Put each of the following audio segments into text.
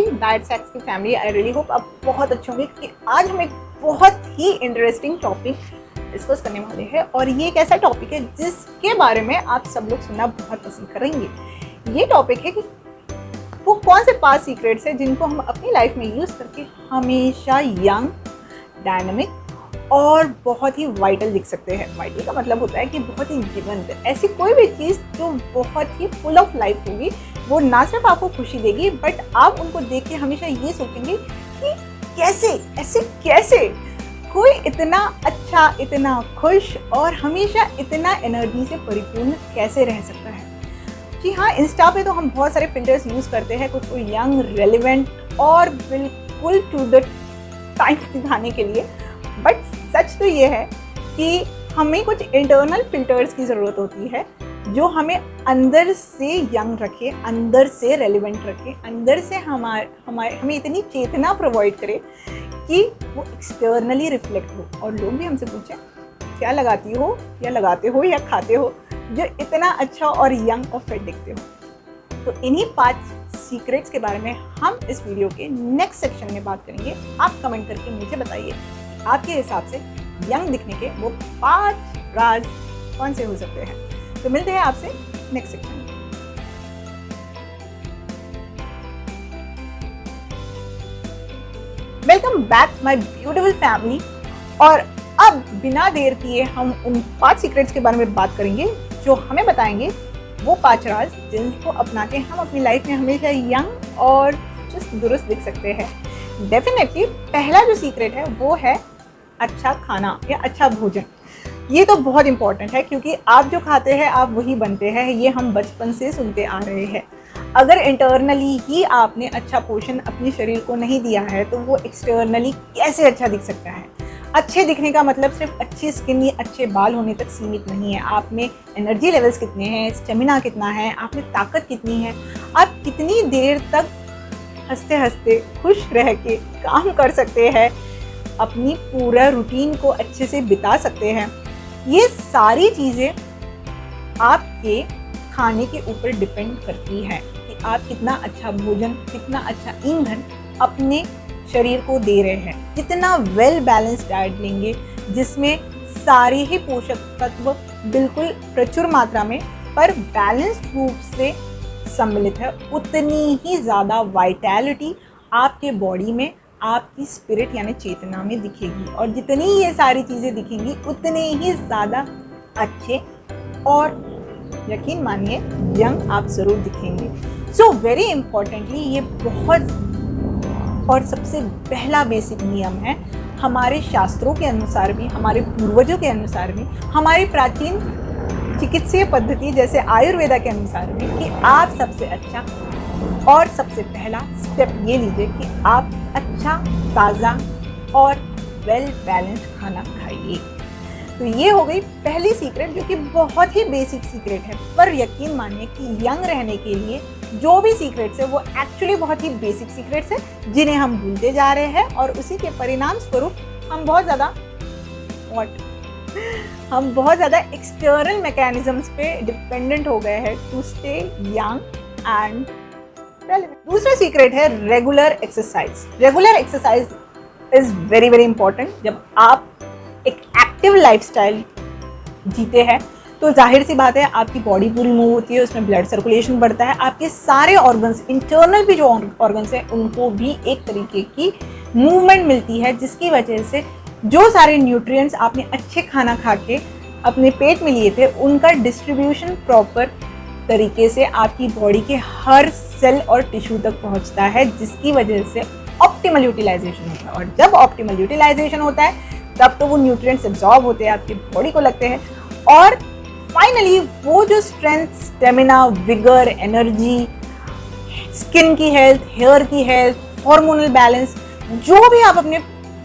Diet सैक्स की family, I really hope आप बहुत अच्छे होंगे क्योंकि आज हम एक बहुत ही इंटरेस्टिंग टॉपिक डिस्कस करने वाले हैं और ये एक ऐसा टॉपिक है जिसके बारे में आप सब लोग सुनना बहुत पसंद करेंगे। ये टॉपिक है कि वो कौन से 5 सीक्रेट्स हैं जिनको हम अपनी लाइफ में यूज़ करके हमेशा यंग, डायनामिक और बहुत ही वाइटल दिख सकते हैं। वाइटल का मतलब होता है कि बहुत ही जीवंत। ऐसी कोई भी चीज़ जो बहुत ही फुल ऑफ लाइफ होगी, वो ना सिर्फ आपको खुशी देगी बट आप उनको देख के हमेशा ये सोचेंगे कि कैसे कोई इतना अच्छा, इतना खुश और हमेशा इतना एनर्जी से परिपूर्ण कैसे रह सकता है। जी हाँ, इंस्टा पे तो हम बहुत सारे फिल्टर्स यूज़ करते हैं कुछ को यंग, रेलिवेंट और बिल्कुल टू द टाइम दिखाने के लिए, बट सच तो ये है कि हमें कुछ इंटरनल फिल्टर्स की ज़रूरत होती है जो हमें अंदर से यंग रखे, अंदर से रेलिवेंट रखे, अंदर से हमें इतनी चेतना प्रोवाइड करे कि वो एक्सटर्नली रिफ्लेक्ट हो और लोग भी हमसे पूछें क्या लगाती हो या लगाते हो या खाते हो जो इतना अच्छा और यंग और फिट दिखते हो। तो इन्हीं 5 सीक्रेट्स के बारे में हम इस वीडियो के नेक्स्ट सेक्शन में बात करेंगे। आप कमेंट करके मुझे बताइए आपके हिसाब से यंग दिखने के वो 5 राज कौन से हो सकते हैं। तो मिलते हैं आपसे नेक्स्ट सेक्शन में। Welcome back my beautiful family. और अब बिना देर किए हम उन 5 सीक्रेट्स के बारे में बात करेंगे जो हमें बताएंगे वो 5 राज जिनको अपना के हम अपनी लाइफ में हमेशा यंग और चुस्त दुरुस्त दिख सकते हैं। डेफिनेटली पहला जो सीक्रेट है वो है अच्छा खाना या अच्छा भोजन। ये तो बहुत इंपॉर्टेंट है क्योंकि आप जो खाते हैं आप वही बनते हैं, ये हम बचपन से सुनते आ रहे हैं। अगर इंटरनली ही आपने अच्छा पोषण अपने शरीर को नहीं दिया है तो वो एक्सटर्नली कैसे अच्छा दिख सकता है। अच्छे दिखने का मतलब सिर्फ अच्छी स्किन या अच्छे बाल होने तक सीमित नहीं है। आप में एनर्जी लेवल्स कितने हैं, स्टेमिना कितना है, आप में ताकत कितनी है, आप कितनी देर तक हंसते हंसते खुश रह के काम कर सकते हैं, अपनी पूरा रूटीन को अच्छे से बिता सकते हैं। ये सारी चीज़ें आपके खाने के ऊपर डिपेंड करती है कि आप कितना अच्छा भोजन, कितना अच्छा ईंधन अपने शरीर को दे रहे हैं, कितना वेल बैलेंस्ड डाइट लेंगे जिसमें सारे ही पोषक तत्व बिल्कुल प्रचुर मात्रा में पर बैलेंस्ड रूप से सम्मिलित है, उतनी ही ज़्यादा वाइटैलिटी आपके बॉडी में, आपकी स्पिरिट यानी चेतना में दिखेगी। और जितनी ये सारी चीज़ें दिखेंगी उतने ही ज़्यादा अच्छे और यकीन मानिए यंग आप ज़रूर दिखेंगे। सो वेरी इम्पॉर्टेंटली ये बहुत और सबसे पहला बेसिक नियम है हमारे शास्त्रों के अनुसार भी, हमारे पूर्वजों के अनुसार भी, हमारी प्राचीन चिकित्सीय पद्धति जैसे आयुर्वेदा के अनुसार भी कि आप सबसे अच्छा और सबसे पहला स्टेप ये लीजिए कि आप अच्छा, ताज़ा और वेल बैलेंस्ड खाना खाइए। तो ये हो गई पहली सीक्रेट जो कि बहुत ही बेसिक सीक्रेट है, पर यकीन मानिए कि यंग रहने के लिए जो भी सीक्रेट्स है वो एक्चुअली बहुत ही बेसिक सीक्रेट्स है जिन्हें हम भूलते जा रहे हैं और उसी के परिणाम स्वरूप हम बहुत ज़्यादा एक्सटर्नल मैकेनिज्म्स पे डिपेंडेंट हो गए हैं to stay young and relevant. दूसरा सीक्रेट है regular exercise. Regular exercise is very very important. जब आप एक एक्टिव लाइफस्टाइल जीते हैं तो जाहिर सी बात है आपकी बॉडी पूरी मूव होती है, उसमें ब्लड सर्कुलेशन बढ़ता है, आपके सारे ऑर्गन्स, इंटरनल भी जो ऑर्गन्स हैं उनको भी एक तरीके की मूवमेंट मिलती है जिसकी वजह से जो सारे न्यूट्रिएंट्स आपने अच्छे खाना खा के अपने पेट में लिए थे उनका डिस्ट्रीब्यूशन प्रॉपर तरीके से आपकी बॉडी के हर सेल और टिश्यू तक पहुंचता है जिसकी वजह से ऑप्टिमल यूटिलाइजेशन होता है। और जब ऑप्टिमल यूटिलाइजेशन होता है तब तो वो न्यूट्रिएंट्स एब्जॉर्ब होते हैं, आपकी बॉडी को लगते हैं और फाइनली वो जो strength, stamina, vigour, energy, skin की हेल्थ, हेयर की हेल्थ, हार्मोनल बैलेंस, जो भी आप अपने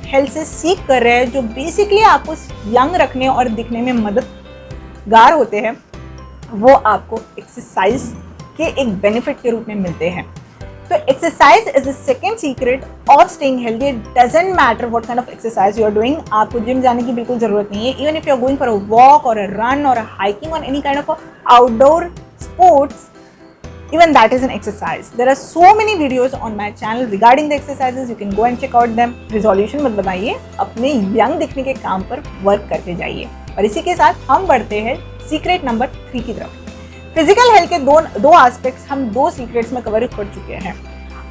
हेल्थ से सीख कर रहे हैं जो बेसिकली आपको यंग रखने और दिखने में मददगार होते हैं वो आपको एक्सरसाइज के एक बेनिफिट के रूप में मिलते हैं। तो exercise is the second secret of staying healthy. It doesn't matter what kind of exercise you are doing. आपको जिम जाने की बिल्कुल जरूरत नहीं है। Even if you are going for a walk or a run or a hiking or any kind of outdoor sports, even that is an exercise. There are so many videos on my channel regarding the exercises. You can go and check out them. Resolution मत बनाइए, अपने young दिखने के काम पर work करते जाइए। और इसी के साथ हम बढ़ते हैं सीक्रेट नंबर 3 की तरफ। फिजिकल हेल्थ के दो एस्पेक्ट्स हम 2 सीक्रेट्स में कवर कर चुके हैं।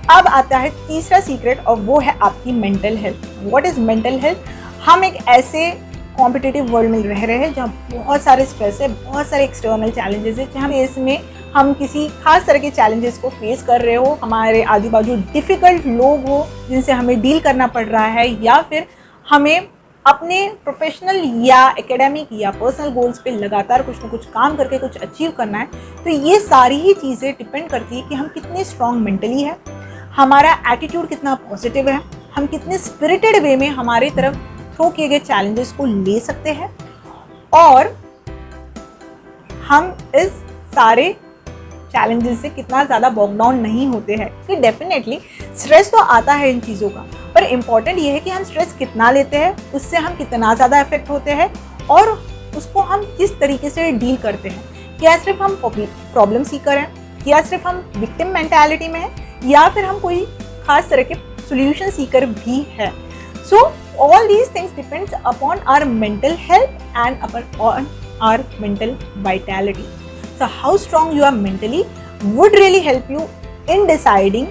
अब आता है तीसरा सीक्रेट और वो है आपकी mental health. What is mental health? हम एक ऐसे कॉम्पिटिटिव वर्ल्ड में रह रहे हैं जहाँ बहुत सारे स्ट्रेस है, बहुत सारे एक्सटर्नल चैलेंजेस है, जहाँ इसमें हम किसी खास तरह के चैलेंजेस को फेस कर रहे हो, हमारे आजू बाजू डिफ़िकल्ट लोग हो जिनसे हमें डील करना पड़ रहा है, या फिर हमें अपने प्रोफेशनल या एकेडमिक या पर्सनल गोल्स पे लगातार कुछ ना कुछ काम करके कुछ अचीव करना है। तो ये सारी ही चीज़ें डिपेंड करती है कि हम कितने स्ट्रॉन्ग मेंटली है, हमारा एटीट्यूड कितना पॉजिटिव है, हम कितने स्पिरिटेड वे में हमारे तरफ थ्रो किए गए चैलेंजेस को ले सकते हैं, और हम इस सारे चैलेंजेस से कितना ज़्यादा बॉग डाउन नहीं होते हैं। कि डेफिनेटली स्ट्रेस तो आता है इन चीज़ों का, पर इम्पॉर्टेंट ये है कि हम स्ट्रेस कितना लेते हैं, उससे हम कितना ज़्यादा इफेक्ट होते हैं, और उसको हम किस तरीके से डील करते हैं। क्या सिर्फ हम प्रॉब्लम सीकर हैं, क्या सिर्फ हम विक्टिम मेंटालिटी में हैं, या फिर हम कोई खास तरह के सोल्यूशन सीकर भी है। So all these things depends upon our mental health and upon our mental vitality. So how strong you are mentally would really help you in deciding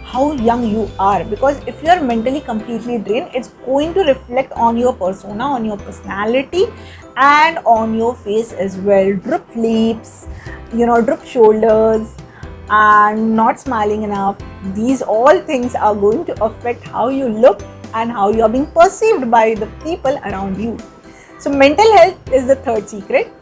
how young you are, because if you are mentally completely drained, it's going to reflect on your persona, on your personality, and on your face as well. Drooped lips, drooped shoulders, and not smiling enough. These all things are going to affect how you look and how you are being perceived by the people around you. So mental health is the third secret.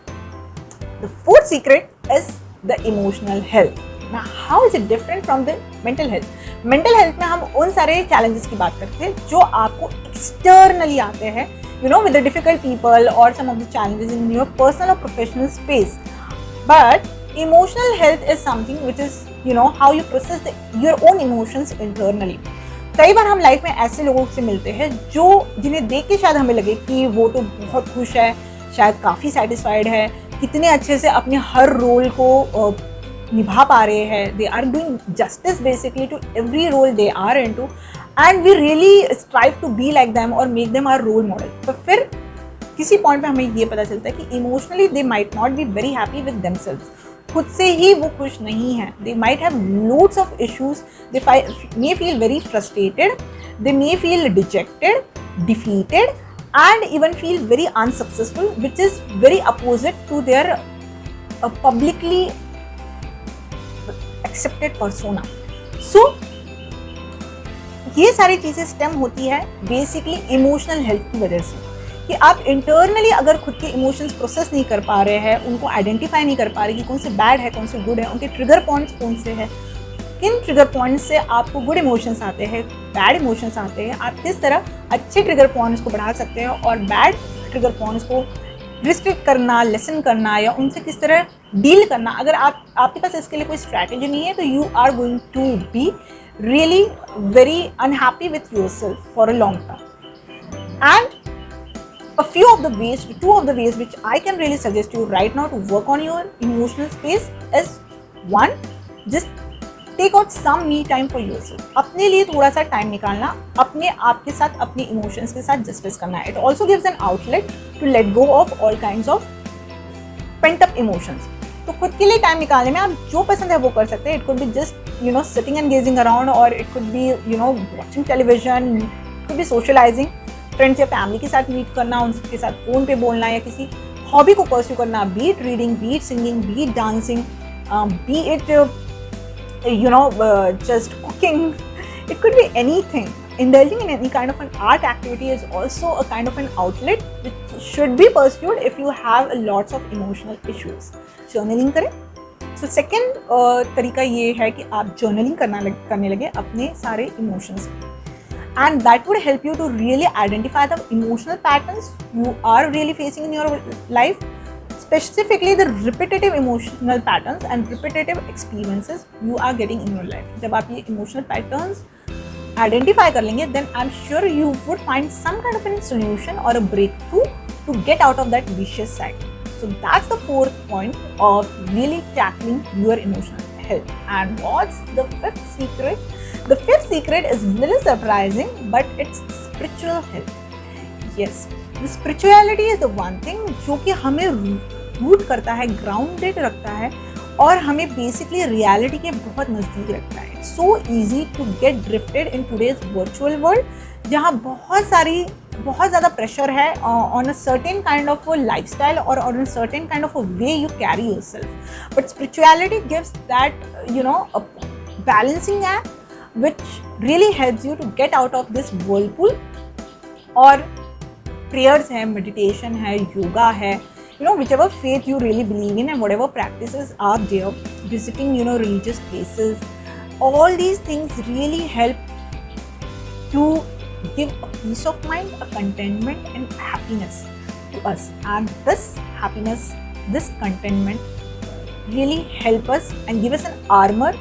The fourth secret is the emotional health. Now, how is it different from the mental health? Mental health में हम उन सारे challenges की बात करते हैं जो आपको externally आते हैं, with the difficult people or some of the challenges in your personal or professional space. But emotional health is something which is, how you process your own emotions internally. कई बार हम लाइफ में ऐसे लोगों से मिलते हैं जिन्हें देख के शायद हमें लगे कि वो तो बहुत खुश है, शायद काफ़ी सेटिस्फाइड है, कितने अच्छे से अपने हर रोल को निभा पा रहे हैं, they are doing justice basically to every role they are into, and we really strive to be like them और make them our role model. तो फिर किसी पॉइंट पे हमें ये पता चलता है कि emotionally they might not be very happy with themselves, खुद से ही वो खुश नहीं है, they might have loads of issues, they may feel very frustrated, they may feel dejected, defeated, and even feel very unsuccessful, which is very opposite to their publicly accepted persona. So ये सारी चीज़ें stem होती है basically emotional health की वजह से, कि आप इंटरनली अगर खुद के इमोशंस प्रोसेस नहीं कर पा रहे हैं, उनको आइडेंटिफाई नहीं कर पा रहे कि कौन से बैड है, कौन से गुड है, उनके ट्रिगर पॉइंट्स कौन से हैं, किन ट्रिगर पॉइंट्स से आपको गुड इमोशंस आते हैं, बैड इमोशंस आते हैं, आप किस तरह अच्छे ट्रिगर पॉइंट्स को बढ़ा सकते हैं और बैड ट्रिगर पॉइंट्स को रिस्ट्रिक्ट करना, लेसन करना, या उनसे किस तरह डील करना। अगर आपके पास इसके लिए कोई स्ट्रैटेजी नहीं है तो you are going to be really very unhappy with yourself for a long term. And two of the ways which I can really suggest you right now to work on your emotional space is, one, just take out some me time for yourself. अपने लिए थोड़ा सा time निकालना, अपने आप के साथ, अपने इमोशंस के साथ जस्टिस करना। It also gives an outlet to let go of all kinds of pent up emotions. तो खुद के लिए टाइम निकालने में आप जो पसंद है वो कर सकते हैं। It could be just sitting and gazing around, और it could be watching television, it could be socialising, friends या फैमिली के साथ मीट करना, उनके साथ फ़ोन पे बोलना, या किसी हॉबी को परस्यू करना, B it reading, B it singing, B it dancing, B it just cooking. It could be anything. Indulging in any kind of an art activity is also a kind of an outlet which should be pursued if you have lots of emotional issues. Journaling करें। So second तरीका ये है कि आप journaling करने लगे अपने सारे emotions, and that would help you to really identify the emotional patterns you are really facing in your life. Specifically the repetitive emotional patterns and repetitive experiences you are getting in your life. जब आप ये emotional patterns identify कर लेंगे, then I'm sure you would find some kind of a solution or a breakthrough to get out of that vicious cycle. So that's the fourth point of really tackling your emotional health. And what's the fifth secret? The fifth secret is little surprising, but it's spiritual health. Yes, the spirituality is the one thing जो कि हमें root करता है, grounded रखता है और हमें basically reality के बहुत नज़दीक रखता है. It's so easy to get drifted in today's virtual world, जहाँ बहुत ज़्यादा प्रेशर है on a certain kind of lifestyle और on a certain kind of way you carry yourself. But spirituality gives that a balancing act which really helps you to get out of this whirlpool. और prayers है, meditation है, yoga है, whichever faith you really believe in and whatever practices are there, visiting religious places, all these things really help to give a peace of mind, a contentment and happiness to us. And this happiness, this contentment really help us and give us an armor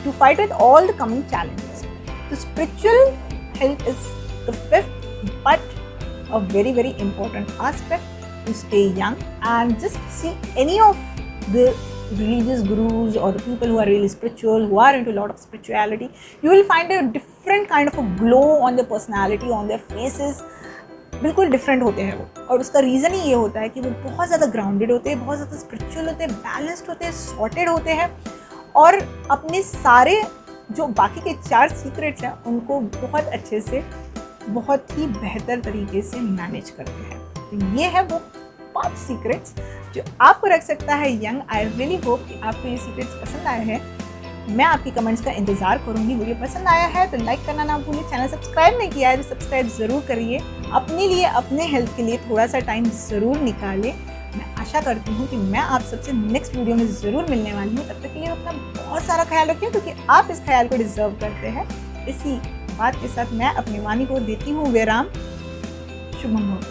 to fight with all the coming challenges. So spiritual health is the fifth but a very, very important aspect to stay young. And just see any of the religious gurus or the people who are really spiritual, who are into a lot of spirituality, you will find a different kind of a glow on their personality, on their faces. बिल्कुल different होते हैं वो, और उसका reason ही ये होता है कि वो बहुत ज़्यादा ग्राउंडेड होते हैं, बहुत ज़्यादा स्पिरिचुअल होते हैं, बैलेंस्ड होते हैं, सॉर्टेड होते हैं और अपने सारे जो बाकी के 4 सीक्रेट्स हैं उनको बहुत अच्छे से, बहुत ही बेहतर तरीके से मैनेज करते हैं. तो ये है वो 5 सीक्रेट्स जो आपको रख सकता है यंग. आई रियली होप कि आपको ये सीक्रेट्स पसंद आए हैं. मैं आपकी कमेंट्स का इंतज़ार करूँगी. वीडियो पसंद आया है तो लाइक करना ना भूलिए. चैनल सब्सक्राइब नहीं किया है तो सब्सक्राइब ज़रूर करिए. अपने लिए, अपने हेल्थ के लिए थोड़ा सा टाइम ज़रूर निकालिए. मैं आशा करती हूँ कि मैं आप सबसे नेक्स्ट वीडियो में ज़रूर मिलने वाली हूँ. तब तक के लिए अपना बहुत सारा ख्याल रखिए क्योंकि आप इस ख्याल को डिज़र्व करते हैं. इसी बात के साथ मैं अपनी वाणी को देती हूँ विराम. शुभम भवतु.